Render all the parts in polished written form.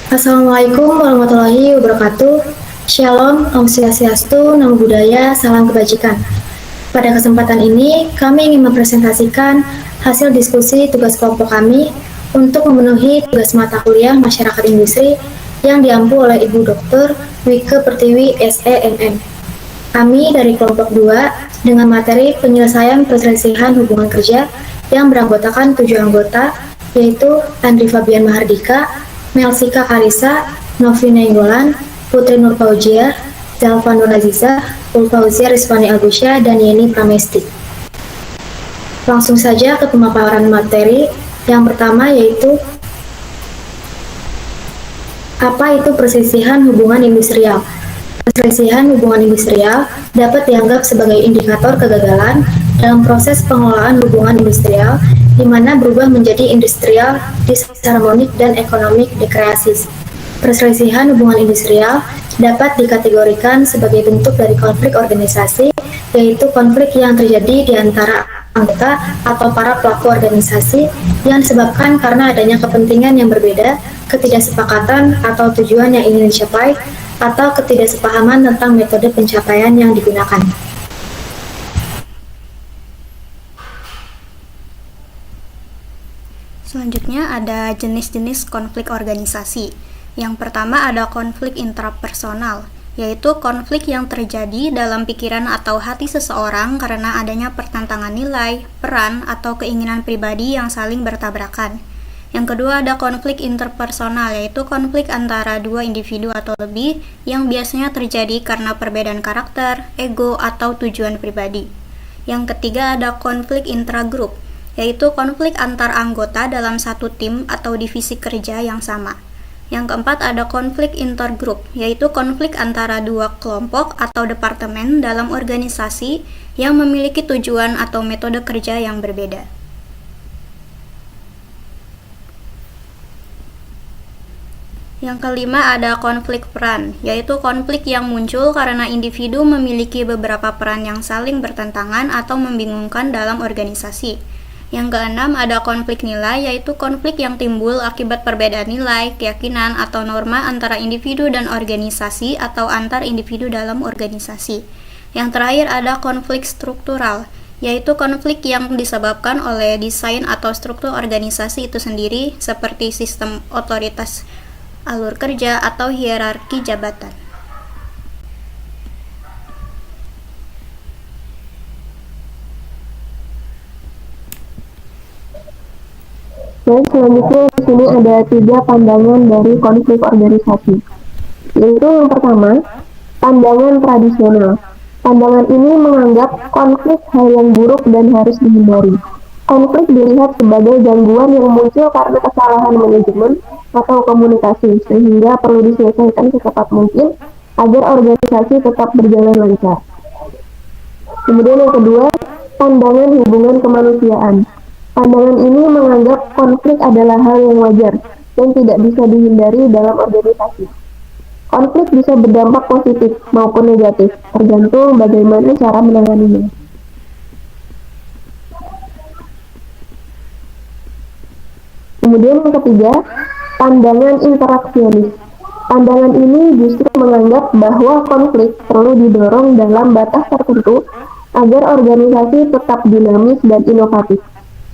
Assalamualaikum warahmatullahi wabarakatuh. Shalom, Om Swastiastu, Namo Buddhaya, Salam Kebajikan. Pada kesempatan ini, kami ingin mempresentasikan hasil diskusi tugas kelompok kami untuk memenuhi tugas mata kuliah Masyarakat Industri yang diampu oleh Ibu Dr. Wike Pertiwi, SEMM. Kami dari kelompok 2 dengan materi penyelesaian perselisihan hubungan kerja yang beranggotakan 7 anggota, yaitu Andri Fabian Mahardika, Melsika Karisa, Novi Nainggolan, Putri Nur Fauzia, Zalfa Nur Aziza, Ulfauzia Rizwani Albusya, dan Yeni Pramesti. Langsung saja ke pemaparan materi. Yang pertama yaitu apa itu perselisihan hubungan industrial. Perselisihan hubungan industrial dapat dianggap sebagai indikator kegagalan dalam proses pengelolaan hubungan industrial di mana berubah menjadi industrial disharmonik dan ekonomik dekreasis. Perselisihan hubungan industrial dapat dikategorikan sebagai bentuk dari konflik organisasi, yaitu konflik yang terjadi di antara anggota atau para pelaku organisasi yang disebabkan karena adanya kepentingan yang berbeda, ketidaksepakatan atau tujuan yang ingin dicapai, atau ketidaksepahaman tentang metode pencapaian yang digunakan. Selanjutnya ada jenis-jenis konflik organisasi. Yang pertama ada konflik intrapersonal, yaitu konflik yang terjadi dalam pikiran atau hati seseorang karena adanya pertentangan nilai, peran, atau keinginan pribadi yang saling bertabrakan. Yang kedua ada konflik interpersonal, yaitu konflik antara dua individu atau lebih yang biasanya terjadi karena perbedaan karakter, ego, atau tujuan pribadi. Yang ketiga ada konflik intragrup, yaitu konflik antar anggota dalam satu tim atau divisi kerja yang sama. Yang keempat ada konflik intergrup, yaitu konflik antara dua kelompok atau departemen dalam organisasi yang memiliki tujuan atau metode kerja yang berbeda. Yang kelima ada konflik peran, yaitu konflik yang muncul karena individu memiliki beberapa peran yang saling bertentangan atau membingungkan dalam organisasi. Yang keenam ada konflik nilai, yaitu konflik yang timbul akibat perbedaan nilai, keyakinan, atau norma antara individu dan organisasi atau antar individu dalam organisasi. Yang terakhir ada konflik struktural, yaitu konflik yang disebabkan oleh desain atau struktur organisasi itu sendiri seperti sistem otoritas alur kerja atau hierarki jabatan. Dan selanjutnya di sini ada 3 pandangan dari konflik organisasi. Yaitu yang pertama, pandangan tradisional. Pandangan ini menganggap konflik hal yang buruk dan harus dihindari. Konflik dilihat sebagai gangguan yang muncul karena kesalahan manajemen atau komunikasi, sehingga perlu diselesaikan secepat mungkin agar organisasi tetap berjalan lancar. Kemudian yang kedua, pandangan hubungan kemanusiaan. Pandangan ini menganggap konflik adalah hal yang wajar dan tidak bisa dihindari dalam organisasi. Konflik bisa berdampak positif maupun negatif, tergantung bagaimana cara menanganinya. Kemudian yang ketiga, pandangan interaksionis. Pandangan ini justru menganggap bahwa konflik perlu didorong dalam batas tertentu agar organisasi tetap dinamis dan inovatif.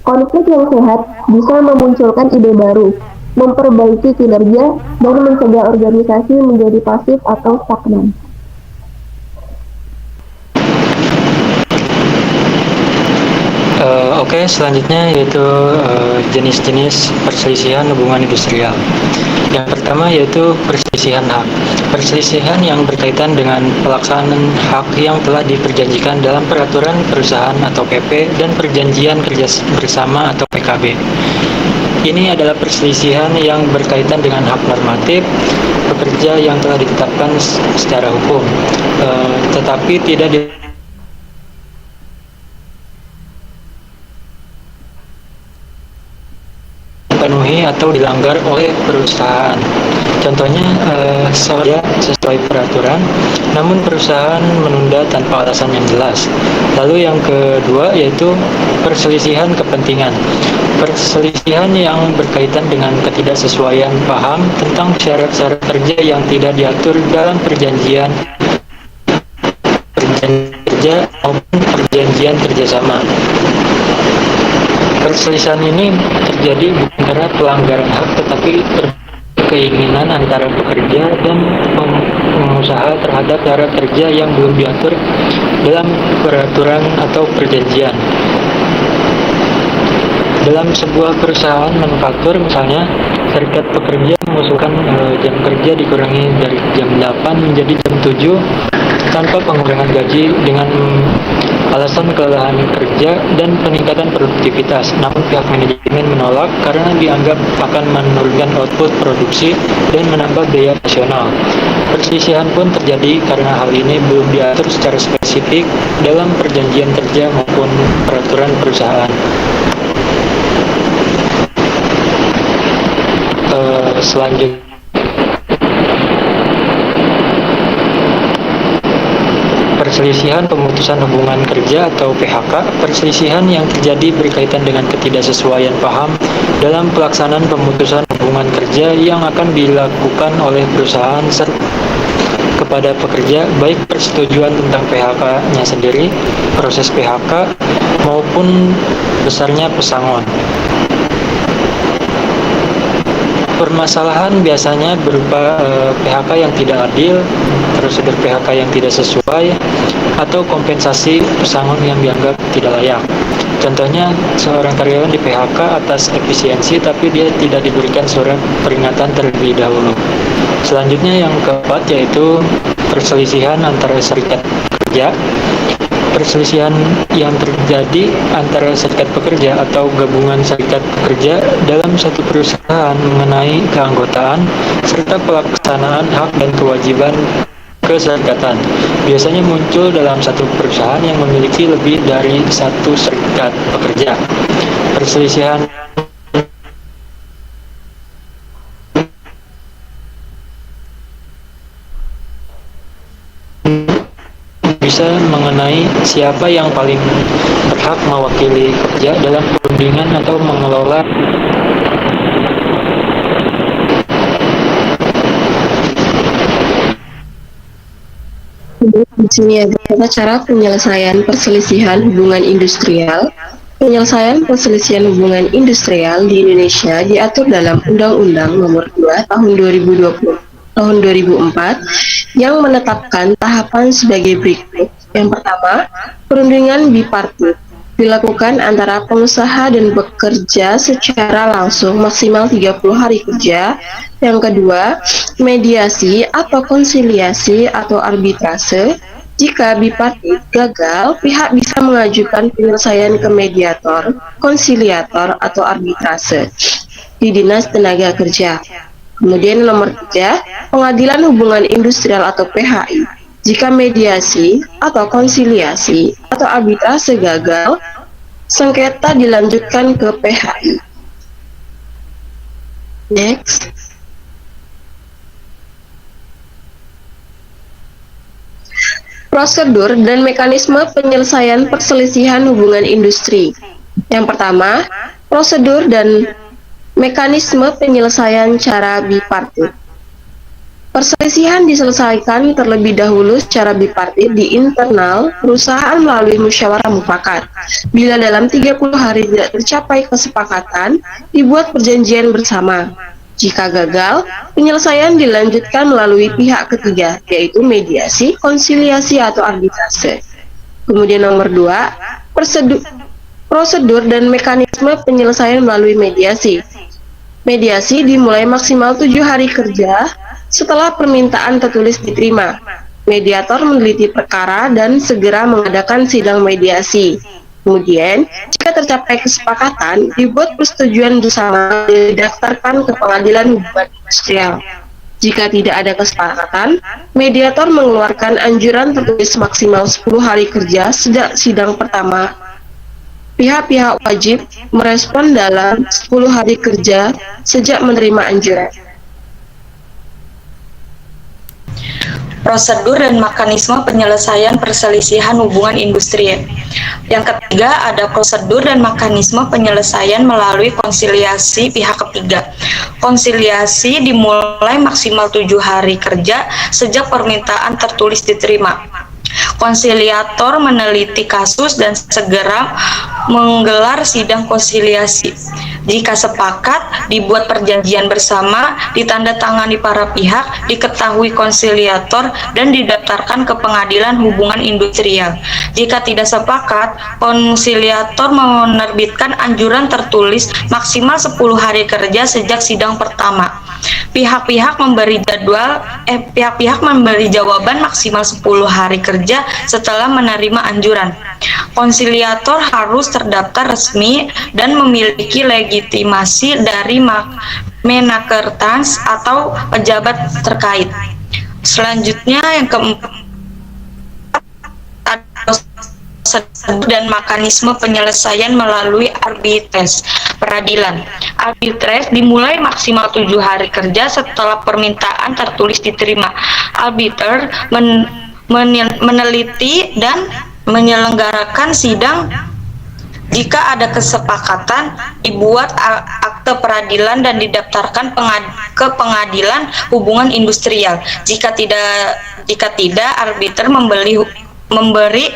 Konflik yang sehat bisa memunculkan ide baru, memperbaiki kinerja, dan mencegah organisasi menjadi pasif atau stagnan. Oke, selanjutnya yaitu jenis-jenis perselisihan hubungan industrial. Yang pertama yaitu perselisihan hak. Perselisihan yang berkaitan dengan pelaksanaan hak yang telah diperjanjikan dalam peraturan perusahaan atau PP dan perjanjian kerja bersama atau PKB. Ini adalah perselisihan yang berkaitan dengan hak normatif pekerja yang telah ditetapkan secara hukum, tetapi tidak dipenuhi atau dilanggar oleh perusahaan. Contohnya, sesuai peraturan, namun perusahaan menunda tanpa alasan yang jelas. Lalu yang kedua yaitu perselisihan kepentingan. Perselisihan yang berkaitan dengan ketidaksesuaian paham tentang syarat-syarat kerja yang tidak diatur dalam perjanjian kerja maupun perjanjian kerjasama. Perselisihan ini terjadi bukan karena pelanggaran hak, tetapi keinginan antara pekerja dan pengusaha terhadap cara kerja yang belum diatur dalam peraturan atau perjanjian. Dalam sebuah perusahaan manufaktur misalnya, serikat pekerja mengusulkan jam kerja dikurangi dari jam 8 menjadi jam 7 tanpa pengurangan gaji dengan alasan kelelahan kerja dan peningkatan produktivitas. Namun pihak manajemen menolak karena dianggap akan menurunkan output produksi dan menambah biaya operasional. Perselisihan pun terjadi karena hal ini belum diatur secara spesifik dalam perjanjian kerja maupun peraturan perusahaan. Selanjutnya, perselisihan pemutusan hubungan kerja atau PHK. Perselisihan yang terjadi berkaitan dengan ketidaksesuaian paham dalam pelaksanaan pemutusan hubungan kerja yang akan dilakukan oleh perusahaan kepada pekerja, baik persetujuan tentang PHK-nya sendiri, proses PHK, maupun besarnya pesangon. Permasalahan biasanya berupa PHK yang tidak adil, prosedur PHK yang tidak sesuai, atau kompensasi pesangon yang dianggap tidak layak. Contohnya, seorang karyawan di PHK atas efisiensi tapi dia tidak diberikan surat peringatan terlebih dahulu. Selanjutnya yang keempat yaitu perselisihan antara serikat kerja. Perselisihan yang terjadi antara serikat pekerja atau gabungan serikat pekerja dalam satu perusahaan mengenai keanggotaan serta pelaksanaan hak dan kewajiban keserikatan. Biasanya muncul dalam satu perusahaan yang memiliki lebih dari satu serikat pekerja. Perselisihan bisa mengenai siapa yang paling berhak mewakili pekerja dalam perundingan atau mengelola. Di sini ada cara penyelesaian perselisihan hubungan industrial. Penyelesaian perselisihan hubungan industrial di Indonesia diatur dalam Undang-Undang Nomor 2 Tahun 2004 yang menetapkan tahapan sebagai berikut. Yang pertama, perundingan bipartit dilakukan antara pengusaha dan pekerja secara langsung maksimal 30 hari kerja. Yang kedua, mediasi atau konsiliasi atau arbitrase. Jika bipartit gagal, pihak bisa mengajukan penyelesaian ke mediator, konsiliator atau arbitrase di Dinas Tenaga Kerja. Kemudian nomor 3, pengadilan hubungan industrial atau PHI. Jika mediasi atau konsiliasi atau arbitrase gagal, sengketa dilanjutkan ke PHI. Next. Prosedur dan mekanisme penyelesaian perselisihan hubungan industri. Yang pertama, prosedur dan mekanisme penyelesaian cara bipartit. Perselisihan diselesaikan terlebih dahulu secara bipartit di internal perusahaan melalui musyawarah mufakat. Bila dalam 30 hari tidak tercapai kesepakatan, dibuat perjanjian bersama. Jika gagal, penyelesaian dilanjutkan melalui pihak ketiga, yaitu mediasi, konsiliasi, atau arbitrase. Kemudian nomor 2, prosedur dan mekanisme penyelesaian melalui mediasi. Mediasi dimulai maksimal 7 hari kerja setelah permintaan tertulis diterima. Mediator meneliti perkara dan segera mengadakan sidang mediasi. Kemudian, jika tercapai kesepakatan, dibuat persetujuan bersama didaftarkan ke pengadilan hubungan industrial. Jika tidak ada kesepakatan, mediator mengeluarkan anjuran tertulis maksimal 10 hari kerja sejak sidang pertama. Pihak-pihak wajib merespon dalam 10 hari kerja sejak menerima anjuran. prosedur dan mekanisme penyelesaian perselisihan hubungan industri. Yang ketiga, ada prosedur dan mekanisme penyelesaian melalui konsiliasi pihak ketiga. Konsiliasi dimulai maksimal 7 hari kerja sejak permintaan tertulis diterima. Konsiliator meneliti kasus dan segera menggelar sidang konsiliasi. Jika sepakat, dibuat perjanjian bersama, ditandatangani para pihak, diketahui konsiliator, dan didaftarkan ke pengadilan hubungan industrial. Jika tidak sepakat, konsiliator menerbitkan anjuran tertulis maksimal 10 hari kerja sejak sidang pertama. Pihak-pihak memberi jawaban maksimal 10 hari kerja setelah menerima anjuran. Konsiliator harus terdaftar resmi dan memiliki legitimasi dari Menakertrans atau pejabat terkait. Selanjutnya yang keempat, dan mekanisme penyelesaian melalui arbitrase peradilan. Arbitrase dimulai maksimal 7 hari kerja setelah permintaan tertulis diterima. Arbiter meneliti dan menyelenggarakan sidang. Jika ada kesepakatan, dibuat akte peradilan dan didaftarkan ke pengadilan hubungan industrial. Jika tidak, arbiter memberi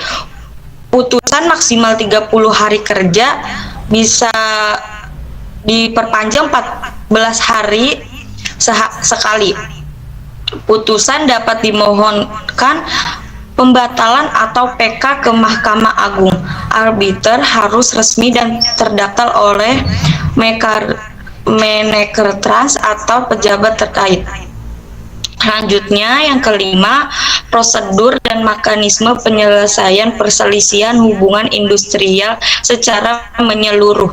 putusan maksimal 30 hari kerja, bisa diperpanjang 14 hari sekali. Putusan dapat dimohonkan pembatalan atau PK ke Mahkamah Agung. Arbiter harus resmi dan terdaftar oleh Menakertrans atau pejabat terkait. Selanjutnya, yang kelima, prosedur dan mekanisme penyelesaian perselisihan hubungan industrial secara menyeluruh.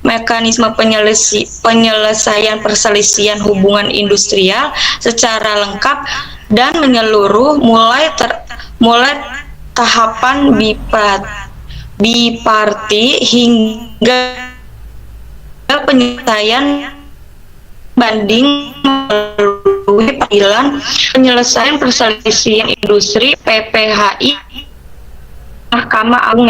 Mekanisme penyelesaian perselisihan hubungan industrial secara lengkap dan menyeluruh mulai tahapan biparti hingga penyelesaian banding melalui pengadilan penyelesaian perselisihan industri PPHI Mahkamah Agung.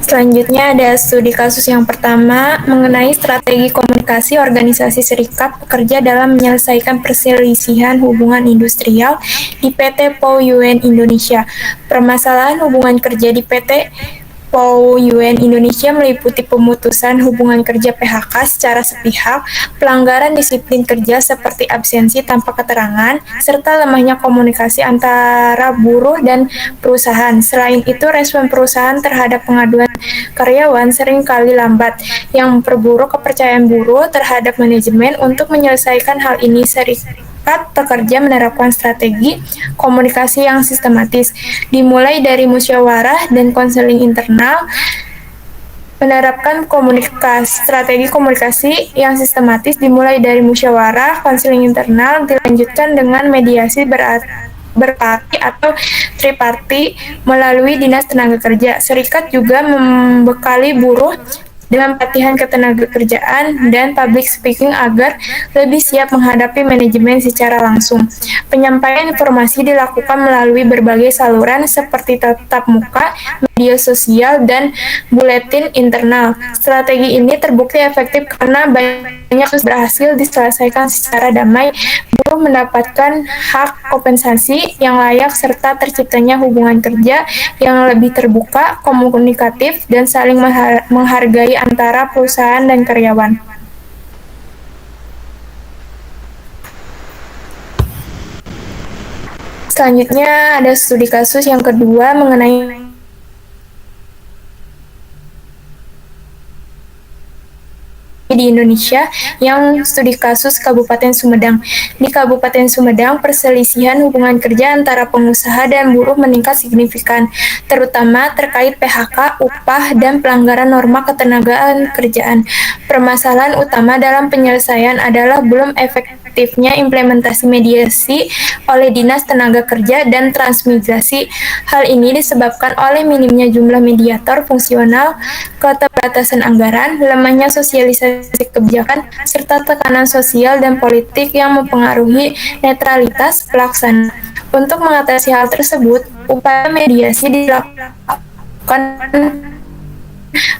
Selanjutnya ada studi kasus yang pertama mengenai strategi komunikasi organisasi serikat pekerja dalam menyelesaikan perselisihan hubungan industrial di PT POU UN Indonesia. Permasalahan hubungan kerja di PT POU UN Indonesia meliputi pemutusan hubungan kerja PHK secara sepihak, pelanggaran disiplin kerja seperti absensi tanpa keterangan, serta lemahnya komunikasi antara buruh dan perusahaan. Selain itu, respon perusahaan terhadap pengaduan karyawan seringkali lambat, yang memperburuk kepercayaan buruh terhadap manajemen. Untuk menyelesaikan hal ini, serikat pekerja menerapkan strategi komunikasi yang sistematis, dimulai dari musyawarah dan konseling internal. Menerapkan strategi komunikasi yang sistematis dimulai dari musyawarah, konseling internal, dilanjutkan dengan mediasi berparti atau triparti melalui Dinas Tenaga Kerja. Serikat juga membekali buruh dengan pelatihan ketenagakerjaan dan public speaking agar lebih siap menghadapi manajemen secara langsung. Penyampaian informasi dilakukan melalui berbagai saluran seperti tatap muka, media sosial, dan buletin internal. Strategi ini terbukti efektif karena banyak kasus berhasil diselesaikan secara damai, buruh mendapatkan hak kompensasi yang layak, serta terciptanya hubungan kerja yang lebih terbuka, komunikatif, dan saling menghargai antara perusahaan dan karyawan. Selanjutnya ada studi kasus yang kedua mengenai di Indonesia, yang studi kasus Kabupaten Sumedang. Di Kabupaten Sumedang, perselisihan hubungan kerja antara pengusaha dan buruh meningkat signifikan, terutama terkait PHK, upah, dan pelanggaran norma ketenagaan kerjaan. Permasalahan utama dalam penyelesaian adalah belum efektif efektifnya implementasi mediasi oleh Dinas Tenaga Kerja dan Transmigrasi. Hal ini disebabkan oleh minimnya jumlah mediator fungsional, keterbatasan anggaran, lemahnya sosialisasi kebijakan, serta tekanan sosial dan politik yang mempengaruhi netralitas pelaksana. Untuk mengatasi hal tersebut, upaya mediasi dilakukan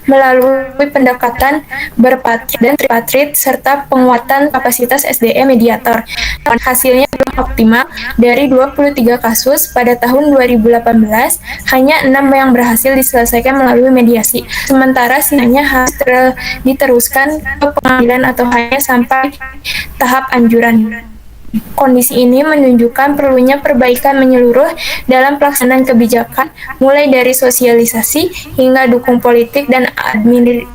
melalui pendekatan berpatrit dan tripatrit serta penguatan kapasitas SDM mediator. Hasilnya belum optimal. Dari 23 kasus pada tahun 2018, hanya 6 yang berhasil diselesaikan melalui mediasi. Sementara sisanya harus diteruskan ke pengadilan atau hanya sampai tahap anjuran. Kondisi ini menunjukkan perlunya perbaikan menyeluruh dalam pelaksanaan kebijakan, mulai dari sosialisasi hingga dukung politik dan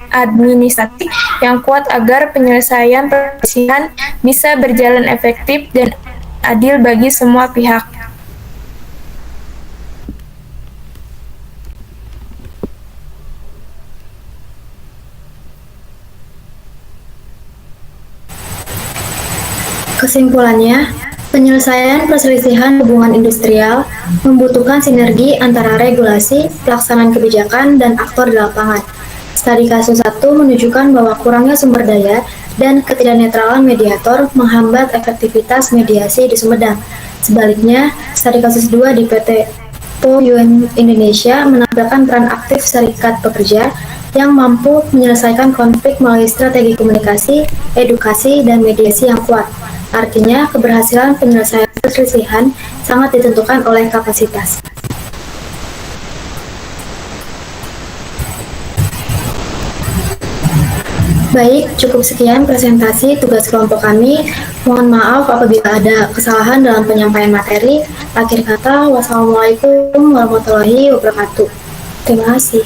administrasi yang kuat agar penyelesaian perselisihan bisa berjalan efektif dan adil bagi semua pihak. Kesimpulannya, penyelesaian perselisihan hubungan industrial membutuhkan sinergi antara regulasi, pelaksanaan kebijakan, dan aktor di lapangan. Studi kasus 1 menunjukkan bahwa kurangnya sumber daya dan ketidaknetralan mediator menghambat efektivitas mediasi di Sumedang. Sebaliknya, studi kasus 2 di PT PO Indonesia menampilkan peran aktif serikat pekerja yang mampu menyelesaikan konflik melalui strategi komunikasi, edukasi, dan mediasi yang kuat. Artinya, keberhasilan penyelesaian perselisihan sangat ditentukan oleh kapasitas. Baik, cukup sekian presentasi tugas kelompok kami. Mohon maaf apabila ada kesalahan dalam penyampaian materi. Akhir kata, wassalamualaikum warahmatullahi wabarakatuh. Terima kasih.